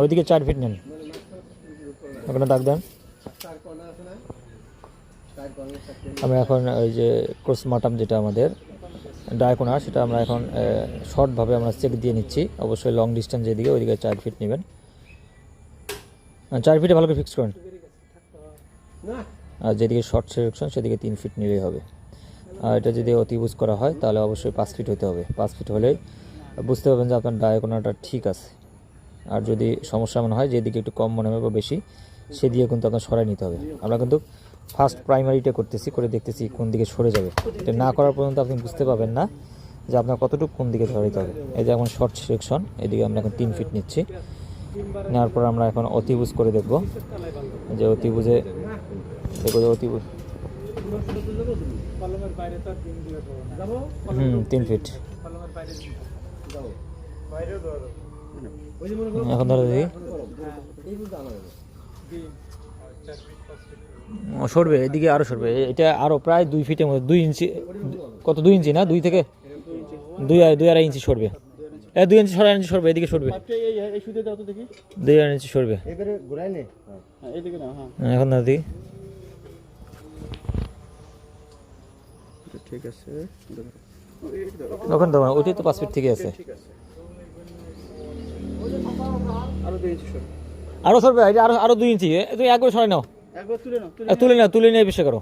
ওইদিকে 4 ফিট নেন, ওখানে দাগ দেন। আমরা এখন ওই যে ক্রস মাটাম যেটা আমাদের ডায়াকোনা, সেটা আমরা এখন শর্টভাবে আমরা চেক দিয়ে নিচ্ছি। অবশ্যই লং ডিস্টেন্স যেদিকে ওইদিকে 4 ফিট নেবেন। 4 ফিটে ভালো করে ফিক্স করেন, আর যেদিকে শর্ট সিলেকশন সেদিকে 3 ফিট নিলেই হবে। আর এটা যদি অতিবুজ করা হয় তাহলে অবশ্যই 5 ফিট হতে হবে। 5 ফিট হলেই বুঝতে পারবেন যে আপনার ডায়াকোনাটা ঠিক আছে। আর যদি সমস্যা মনে হয় যেদিকে একটু কম মনে হবে বা বেশি, সেদিকে কিন্তু আপনার সরাই নিতে হবে। আমরা কিন্তু ফার্স্ট প্রাইমারিটা করতেছি, করে দেখতেছি কোন দিকে সরে যাবে। এটা না করার পর্যন্ত আপনি বুঝতে পারবেন না যে আপনার কতটুকু কোন দিকে সরাইতে হবে। এই যে এখন শর্ট সিলেকশন, এদিকে আমরা এখন 3 ফিট নিচ্ছি। নেওয়ার পর আমরা এখন অতিবুজ করে দেখব যে অতিবুজে দেখব যে অতিবুজ 3 ফিট। এখন ধরো দেখি সরবে, এদিকে আরো সরবে, এটা আরো প্রায় 2 ফিটের মধ্যে 2 ইঞ্চি, কত 2 ইঞ্চি না, 2 থেকে 2.5 ইঞ্চি সরবে। 2 ইঞ্চি 2.5 ইঞ্চি সরবে, এদিকে সরবে 2.5 ইঞ্চি সরবে। এখন না দেখি ঠিক আছে, ওখানে দাও, ওইটাই তো 5 ফিট থেকে আছে। আরো সরবে, আরো 2 ইঞ্চি, তুমি একবার সরাই নাও, তুলে নিয়ে বেশি করো।